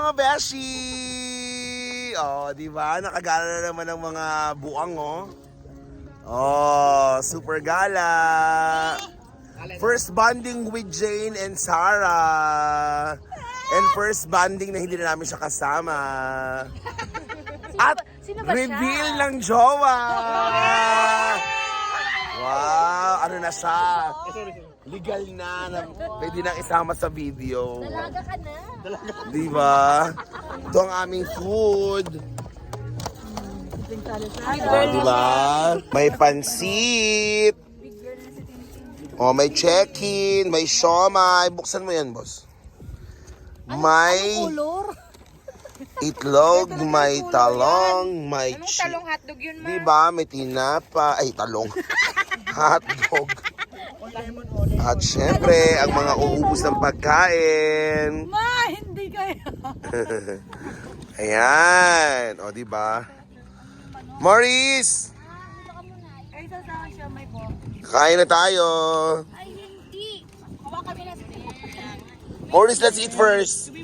mga beshi! Oh, di ba? Nakagala na naman ng mga buang, oh. Oh, super gala. First bonding with Jane and Sarah. And first bonding na hindi na namin siya kasama. At Sino ba siya? reveal ng jowa. Wow, ano na siya? Legal na pwede nang isama sa video. Dalaga ka na. Di ba? Ito ang aming food. Di ba? May pansit. Oh, may check-in, may siomay. Buksan mo yan, boss. May itlog, may talong, may Talong hotdog yun, ma. Di ba? May tinapa. Ay, talong. Hotdog. At syempre, ang mga uubos ng pagkain. Ma, hindi kaya. Ayan. O, di ba? Maurice! Ay, sasama siya, may po. Kain na tayo. Ay, hindi. Kawa kami na sa Maurice, let's eat first.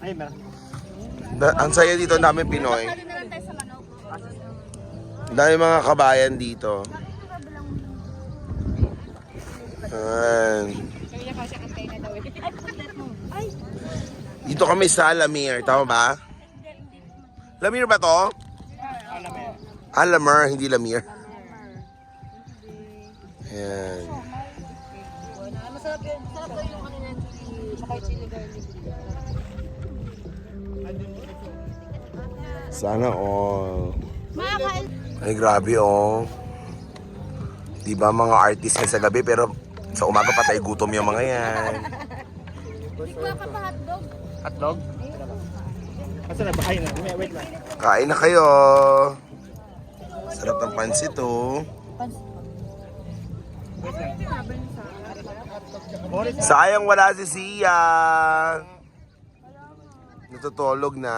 Ay, meron. Ang saya dito, ang daming Pinoy. Lalo na lang tayo sa manok. Ang daming mga kabayan dito. Ayan. Kaya kasi antay na daw eh. Ay, Dito kami sa Lamir, tama ba? Lamir ba to? Lamir, hindi Lamir. Ayan. masarap yun. Masarap daw yung ano na makay chili garlic. Sana all. Makakain. Ay, grabe oh. Di ba mga artist na sa gabi pero sa umaga patay gutom yung mga yan. Hindi ko ka pa hotdog. Hotdog? Kasi na, bahay na. Wait lang. Kain na kayo. Sarap ng pansit oh. Sayang wala si Sia. Natutulog na.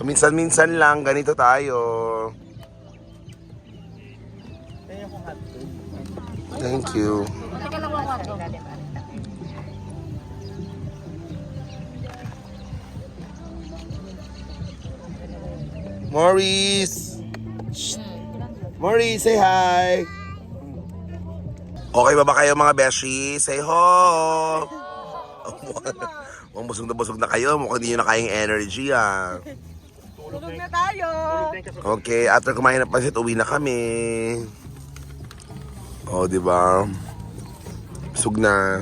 Minsan-minsan lang, ganito tayo. Thank you. Teka lang ang hotdog. Maurice! Maurice, say hi! Okay ba ba kayo mga beshi? Say ho! Busog na kayo. Mukhang hindi nyo na kayang energy ah. Tulog na tayo. Okay, after kumain ng pansit, uwi na kami. Oh, di ba? Busog na.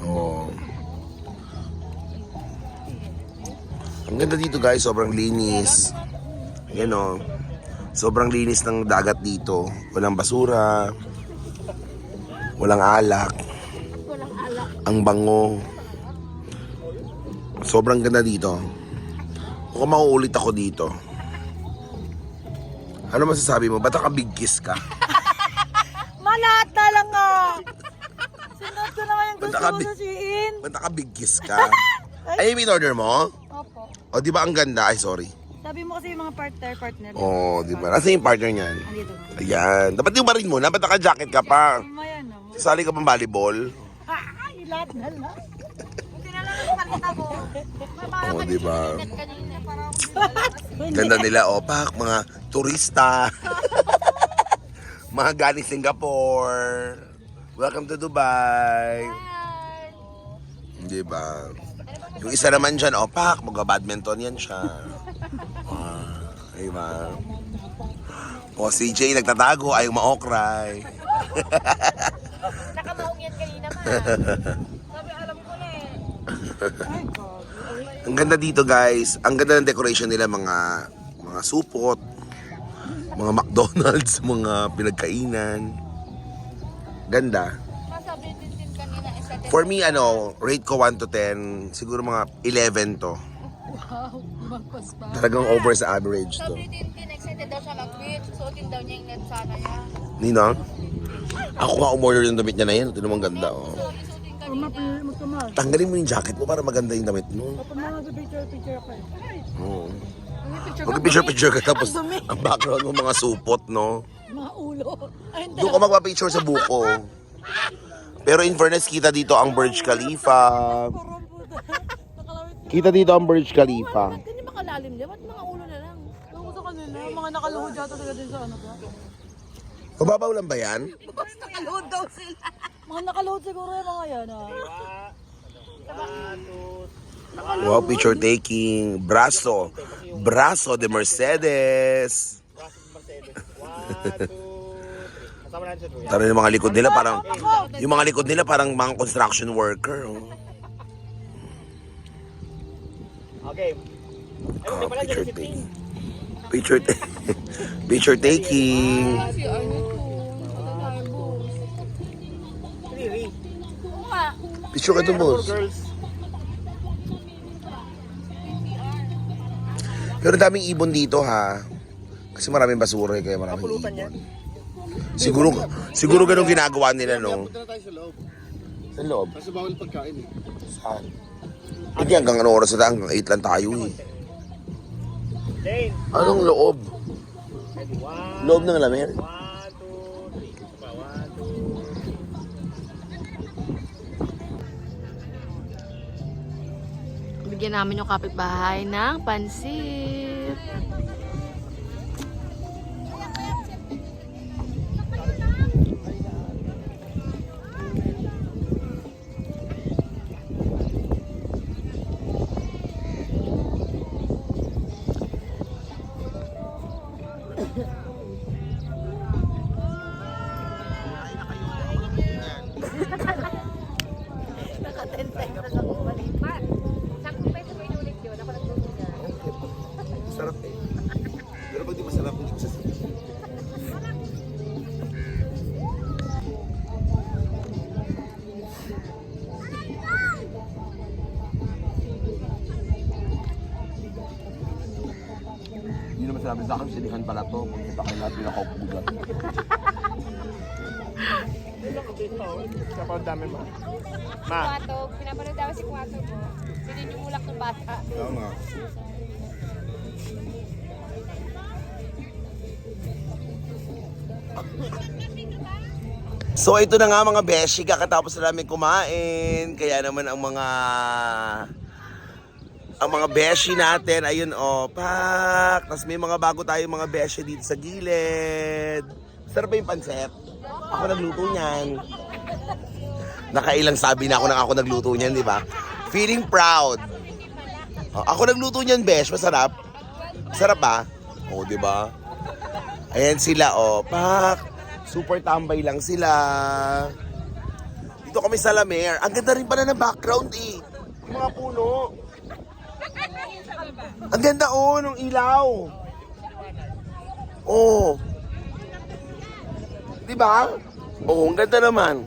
Oh. Ang ganda dito guys, sobrang linis. Ayan o. Sobrang linis ng dagat dito. Walang basura. Walang alak. Walang alak. Ang bango. Sobrang ganda dito. Kung mauulit ako dito. Ano masasabi mo? Ba't big kiss ka? Malat na lang ah. Sinot ko naman yung gusto Basta ko sa siin. Ba't big kiss ka? Ay, may order mo? Opo. O, di ba ang ganda? Ay, sorry. Sabi mo kasi yung mga partner. O, di ba? Nasa yung partner niyan? Andito. Ayan. Dapat yung ba rin mo na? Ba't naka-jacket ka pa? Maya no. Sasali ka pang volleyball? Ay, lahat na lang. Hindi na lang ang palita mo. O, di ba? Kanina parang Ganda nila, opak, mga turista. Mga galing Singapore. Welcome to Dubai. Di ba? Yung isa naman dyan, opak, mag-badminton yan siya. Di ba? O si Jay nagtatago, ayaw ma-okray. nakamaong yan kanina ma. Sabi alam ko na eh. Ang ganda dito guys. Ang ganda ng decoration nila, mga supot, mga McDonald's, mga pinagkainan. Ganda. Sabi din kanina is For me, rate ko 1 to 10, siguro mga 11 to. wow, magpas pa. Talagang over sa average to. Sabi din excited daw siya mag-quit. Suotin daw niya yung net sana niya. Nino? Ako nga umorder yung damit niya na yun. Ito naman ganda, oh. Suotin kanina. Tanggalin mo yung jacket mo para maganda yung damit mo. Picture ako eh. Oo. Mag-picture-picture ka tapos ang background mo mga supot, no? Mga ulo. Ay, hindi. Doon ka magpa-picture sa buko. Pero in fairness, kita dito ang Burj Khalifa. Kita dito ang Burj Khalifa. Ba't hindi makalalim din? Ba't mga ulo na lang? Ewan ko sa kanila. Mga nakaluhod yata sila din sa ano ba? Mababaw lang ba yan? Nakaluhod daw sila. Mga nakaluhod siguro yung mga yan ah. Wow, picture taking. Braso. Braso de Mercedes. Kasama natin siya. Tara yung mga likod nila parang mga construction worker. Oh. Okay. Ayun, di pala dyan Picture si taking. Ting. Picture taking. Si Arnett po. Riri. Oo nga. Picture ka to, boss. Girls. Pero daming ibon dito, ha. Kasi maraming basura, kaya maraming Kapulutan yan. ibon. Siguro ganun ginagawa nila, no? Punta na tayo sa loob. Sa loob. Kasi bawal pagkain eh. Saan? Hindi, hanggang ano oras na hanggang 8 lang tayo, eh. Jane. Anong loob? Ready? One, Loob ng lamer? 1, 2, 3. Isa pa. 1, 2. Bigyan namin yung kapitbahay ng pansit. Sarap eh. Pero pag di masarap, hindi ko sasabihin. Hindi naman sinabi sa akin, sinihan pala to. Pumunta kayo lahat, pinakaupugan. Kapag dami ma. Ma. Kuwatog, pinapanood daw si Kuwatog po. Sinunulak ng bata. Oo nga. So ito na nga mga beshi, kakatapos na namin kumain. Kaya naman ang mga beshi natin, ayun oh, pak. Tapos may mga bago tayo mga beshi dito sa gilid. Sarap ba yung panset? Ako nagluto niyan. Nakailang sabi na ako nang ako nagluto niyan, di ba? Feeling proud. Oh, ako nagluto niyan, besh. Masarap. Masarap ba? Oh, di ba? Ayan sila, oh, pak. Super tambay lang sila. Dito kami sa Lamer. Ang ganda rin pala ng background eh. Yung mga puno. Ang ganda oh, ng ilaw. Oh. Di ba? Oh, ang ganda naman.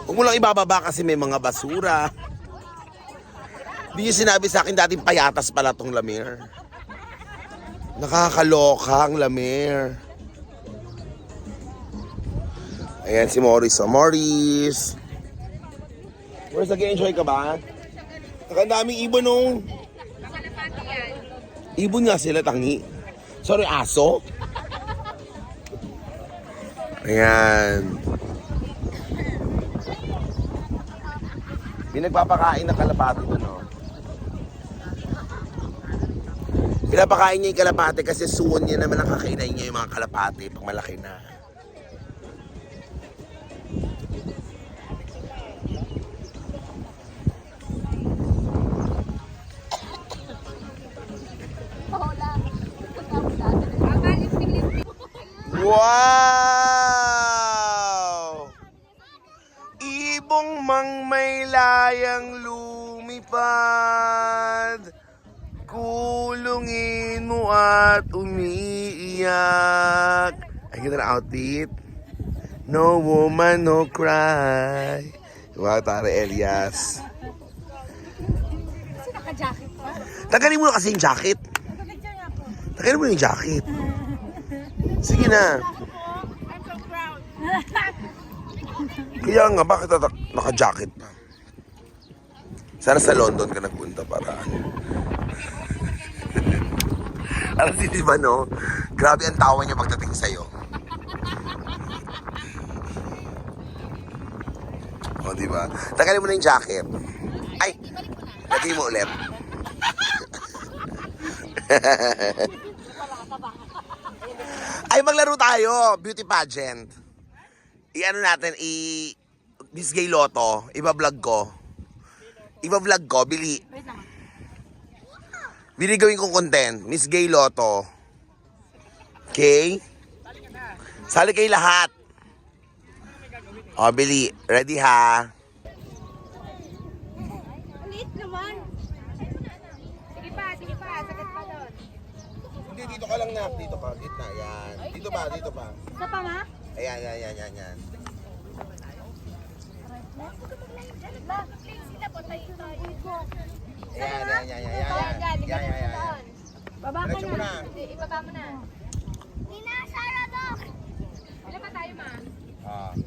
Huwag mo lang ibababa kasi may mga basura. Hindi niyo sinabi sa akin dating payatas pala tong Lamer. Nakakaloka ang Lamer. Ayan si Morris. So, Morris. Morris, nag-enjoy ka ba? Nakandaming ibon nung. Ibon nga sila, tangi. Sorry, aso. Ayan. May nagpapakain ng kalapati doon, no? Pinapakain niya yung kalapati kasi soon niya naman nakakainay niya yung mga kalapati pag malaki na. Wow! Ibong mang may layang lumipad, kulungin mo at umiiyak. Ay, ganda na outfit. No woman, no cry. Wow, Tara Elias. Kasi naka-jacket pa. Tagalin mo na kasi yung jacket. Tagalin mo na yung jacket. Sige na. I'm so proud. Kaya nga, bakit naka-jacket pa? Sana sa London ka nagpunta para Alam si diba no? Grabe ang tawa niya pagdating sa'yo. ba? Tagalin mo na yung jacket. Ay, lagay mo ulit. Ay, maglaro tayo. Beauty pageant. I-ano natin, Miss Gay Lotto. Iba-vlog ko. Bili. Bili gawin kong content. Miss Gay Lotto. Okay? Sali kayo lahat. O, Bili. Ready ha? Ulit naman. Sige pa. Sakit pa doon. Hindi, dito ka lang na. Dito ka. Gitna. Yan. Dito pa. Isa pa ma? Ayan. Sila po tayo. Yan. Baba ka Diretso mo na. na. Ibaba mo na. Nina, Sarah dog. Ilan pa tayo ma?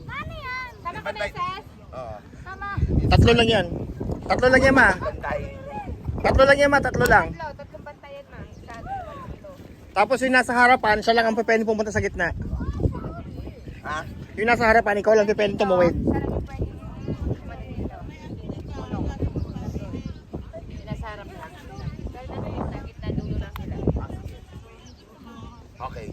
Paano yan? Sama ka Bantay. Meses? Oo. Sama. Tatlo lang yan. Tatlo lang yan, ma. Bantay. Tatlo lang yan, ma. Tatlo lang. Tatlong bantayan ma. Tatlo. Tapos yung nasa harapan, siya lang ang pwede pumunta sa gitna. Ha? Yung nasa harapan, ikaw lang pwede tumawid. Sarap yung pwede dito. Nasa harap lang. Dahil ano yung gitna dulo lang sila. Okay.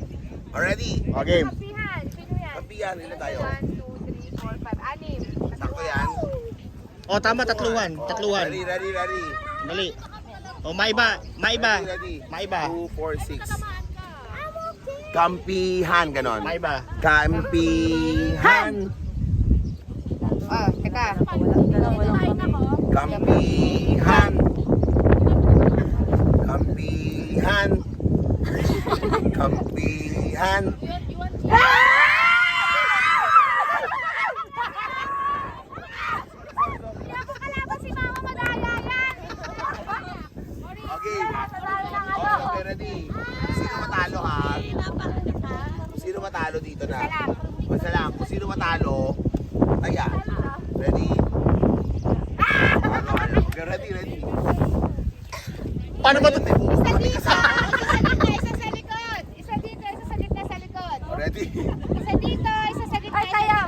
Already? Okay. Kapihan. Sino yan? Kapihan. Ilan tayo? 1, 2, 3, 4, 5, 6. Sakto yan? O, tama. Tatluhan. Ready. Dali. O, maiba. Ready. 2, 4, 6. Kampihan, ganon. Maiba. Kampihan. Oh, teka. Kampihan. Kalaban si Mama Madaya yan. Okay. Okay, ready. Sino matalo ha? Sino matalo dito na? Basta lang. Kung sino matalo, ayan. Ready? Okay, ready. Paano ba ito? Isa dito. Isa sa likod. Isa dito. Isa sa gitna sa likod. Ready? Isa dito. Isa sa gitna. Ay, kaya.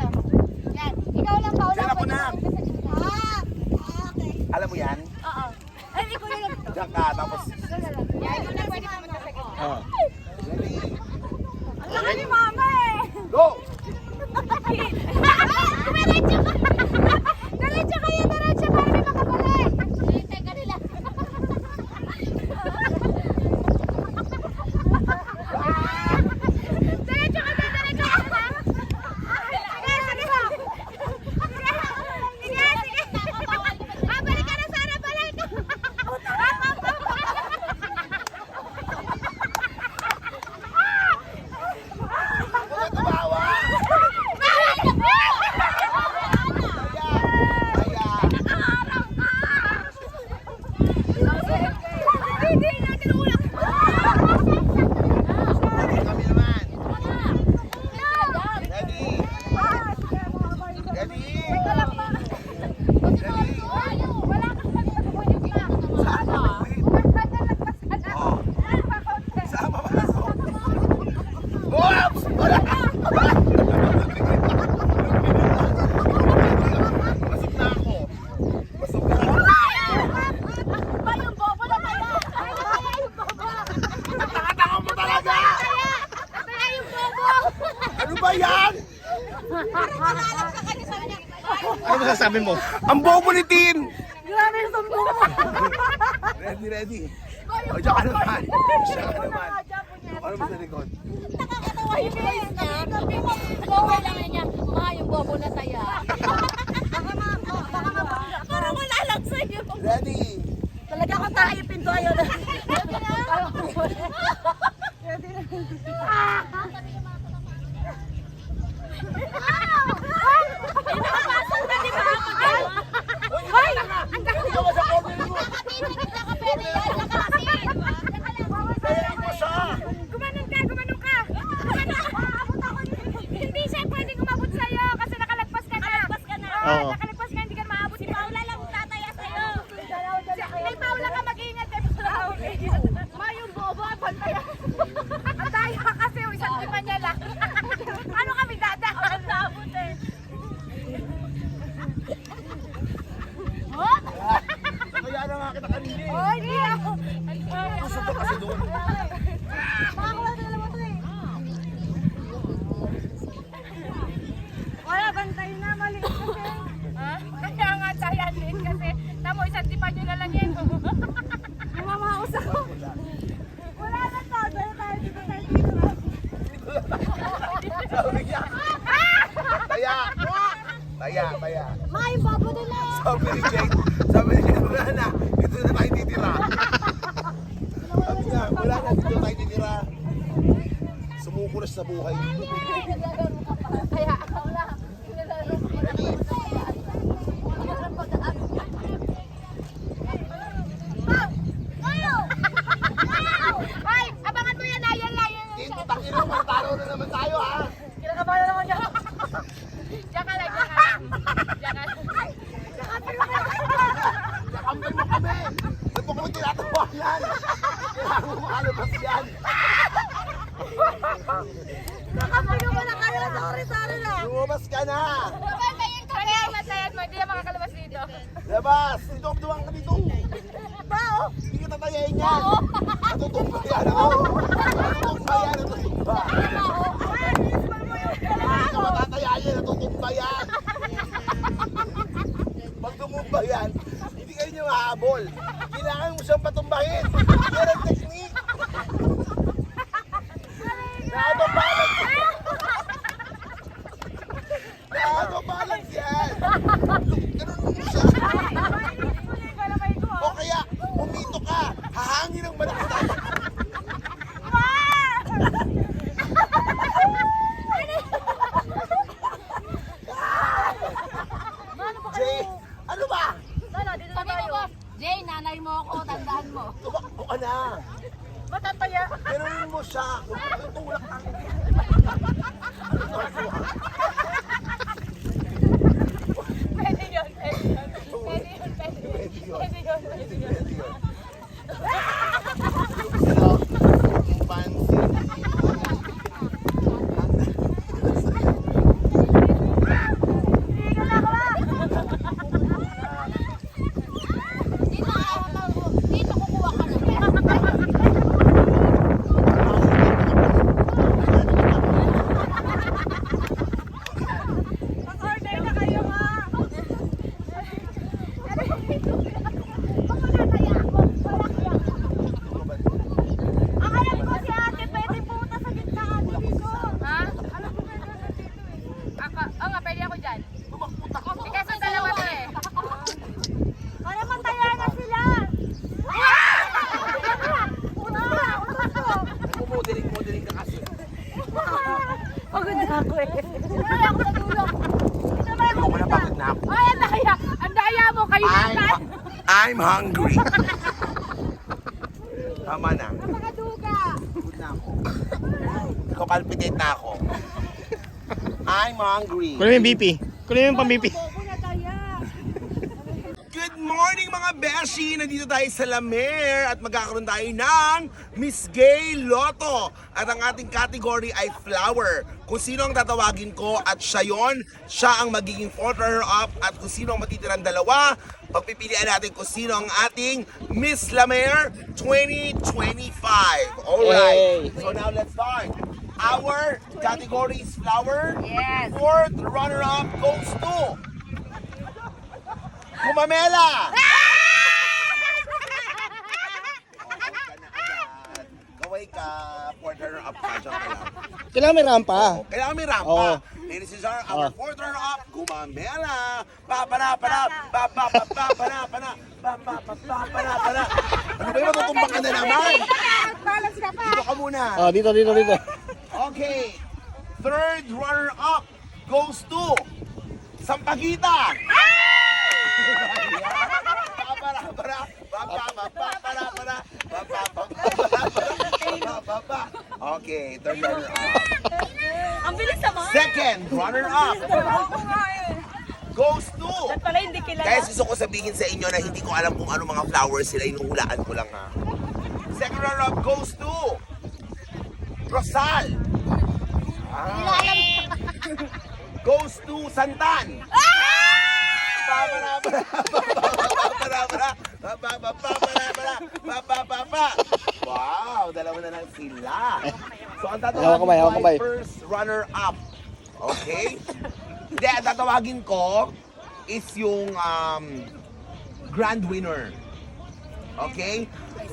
Yan. Ikaw lang pa. Saan ako na? Okay. Alam mo yan? Oo. Ay, ikaw na lang. Diyan ka, tapos Yan. Ikaw na pwede pumunta sa gitna. Oh. ready? Ang laki ni Mama eh. Go! Diretso ka. Diretso kayo. Diretso para may makabalik. Teka nila. Diretso ka na. Diretso ka. Sige. Balik ka na sana. Balik. Huwag ka tumawa! Hindi natin ulak. Kami naman. Ready? Ready? Wala kang magpapagulip na. Oh. Sama ba ako? Oops! Wala! Pasok na ako. Yung bobo na pala. Yung bobo. Nakataka mo talaga! Kaya yung bobo. Ano ba yan? Ano masasabi mo? Ang bobo ni Tin! Grabe yung sumbong mo. Ready. O, diyan ka naman. Diyan ka naman. Ano ba sa likod? Nakakatawa yung face niya. Bobo lang niya. Yung bobo na saya. Parang wala lang sa'yo. Ready. Talaga akong tayo yung pinto ayaw na. Pinapasok na di ba ako dyan? Hoy! Ang dami mo sa corner mo! Nakatitigit na ka pwede yan! Nakakasin! Gumanon ka! Gumanon ka! Hindi siya pwedeng umabot sa'yo kasi nakalagpas ka na! Oo. Nakalagpas ka, hindi ka maabot. Si Paula lang tataya sa'yo! May Paula ka mag-ingat kay Paula! Ma, yung bobo, bantaya! Ang tayo kasi, isang lima niya lang! Ano kami dadaan? Ang sabot eh! Sabi niya, taya. Taya, taya. May babo din na. Sabi ni Jake, wala na. Ito na tayo titira. Sabi niya, wala na. Dito tayo titira. Sumuko na sa buhay. Kaya ako lang. Ay, abangan mo yan, ayan lang. Dito, tangina mo. Talo na naman tayo, ha? Kinakabayan naman niya. Diyan ka lang, diyan ka lang. Diyan ka lang. Nakampay mo kami. Ito ko tinatawanan. Kailangan mo makalabas yan. Nakabayan mo na kayo. Sorry na. Lumabas ka na. Kaya matayan mo, hindi na makakalabas dito. Labas. Dito, duwang ka dito. Bao. Hindi ka tatayain yan. Natutumba yan, ako. Natutumba yan, natutumba. Hindi ka matatayain, natutumba yan. Pag tumumba yan, hindi kayo niya mahabol. Kailangan mo siyang patumbahin. Yan ang technique. Nakado balance. Nakado balance yan. Ganun mo siya. O kaya, umito ka. Hahangin ang malakas tayo. Jay, ano ba? Sana, dito na tayo. Jay, nanay mo ako, tandaan mo. Tumakbo ka na. Matataya. Ganunin mo siya. Tutulak ka. Pwede yun, pwede yun. Pwede yun, pwede yun. Pwede yun. Pwede yun, pwede yun. Pwede yun. Ano? Yung fancy. Dito kukuha ka na. Mag-order na kayo, ma. Ang alam ko si ate, pwede pumunta sa gitna ate dito. Ha? Oo nga, pwede ako dyan. Eh, kasi dalawa to eh. Para mataya na sila. Nagmo-modeling ka kasi. Pagod na ako eh. Wala ako sa dulo. Ako na pagod na ako. Ay, ang daya. Ang daya mo, kayo naman. I'm hungry. Tama na. Napakaduga. Pagod na ako. Kapalpitate na ako. I'm hungry. Kunin mo yung BP. Kunin mo yung pang-BP. Good morning mga beshi! Nandito tayo sa Lamer at magkakaroon tayo ng Miss Gay Lotto. At ang ating category ay flower. Kung sino ang tatawagin ko at siya yon, siya ang magiging fourth runner-up. At kung sino ang matitirang dalawa, pagpipilian natin kung sino ang ating Miss Lamer 2025. Alright, Yay! so now let's start. Our category is flower. Yes. Fourth runner-up goes to Kumamela! Kaway ka, fourth runner-up ka, dyan ka lang. Kailangan may rampa. Kailangan may rampa. Oo. Ladies and gentlemen, our fourth runner-up, Kumamela! Pa-pa-na-pa-na, pa-pa-pa-pa-pa-na-pa-na, pa-pa-pa-pa-pa-na-pa-na. Ano ba yun? Matutumbang ka na naman! Balance ka pa. Dito ka muna. Oh, dito. Okay. Third runner-up goes to Sampaguita! Okay, third runner-up. Ang bilis naman. Second runner-up Oo nga eh. goes to... At pala hindi kilala. Guys, gusto ko sabihin sa inyo na hindi ko alam kung ano mga flowers sila, inuhulaan ko lang ha. Second runner-up goes to Rosal. Goes to Santan. Wow, dalawa na lang sila. So ang Hawak kamay, hawak kamay. tatawagin ko ay first runner-up. Okay? Hindi, ang tatawagin ko is yung grand winner. Okay?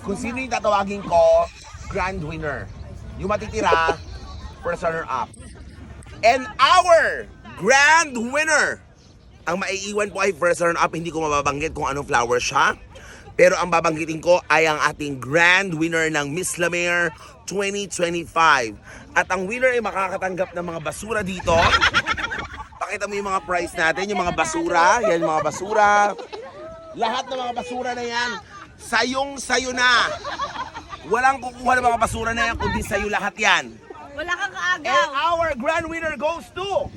Kung sino yung tatawagin ko, grand winner. Yung matitira, first runner-up. And our grand winner, ang maiiwan po ay first runner-up, hindi ko mababanggit kung anong flower siya. Pero ang babanggitin ko ay ang ating grand winner ng Miss La Mer 2025. At ang winner ay makakatanggap ng mga basura dito. Pakita mo yung mga prize natin, yung mga basura. Yan, mga basura. Lahat ng mga basura na yan, sayong-sayo na. Walang kukuha ng mga basura na yan, kundi sayo lahat yan. Wala kang And kaagaw. our grand winner goes to...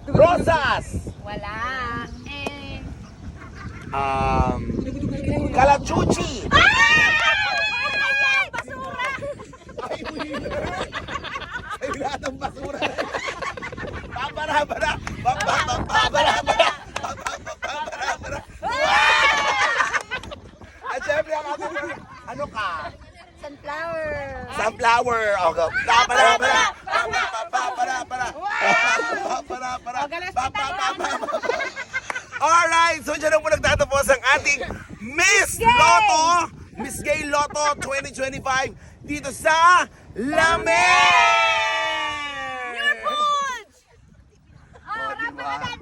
Rosas! Wala. Eh. Kalachuchi! Basura! Ay, lahat ng basura. Babara-bara! Babara-bara! Babara-bara! At syempre ang ating... Ano ka? Sunflower. Sunflower! Okay. Babara-bara! Babara-bara! Babara-bara! Alright! So dyan na po nagtatapos ang ating Miss Lotto! Miss Gay Lotto 2025 dito sa La Mer! Foods! Oh, diba?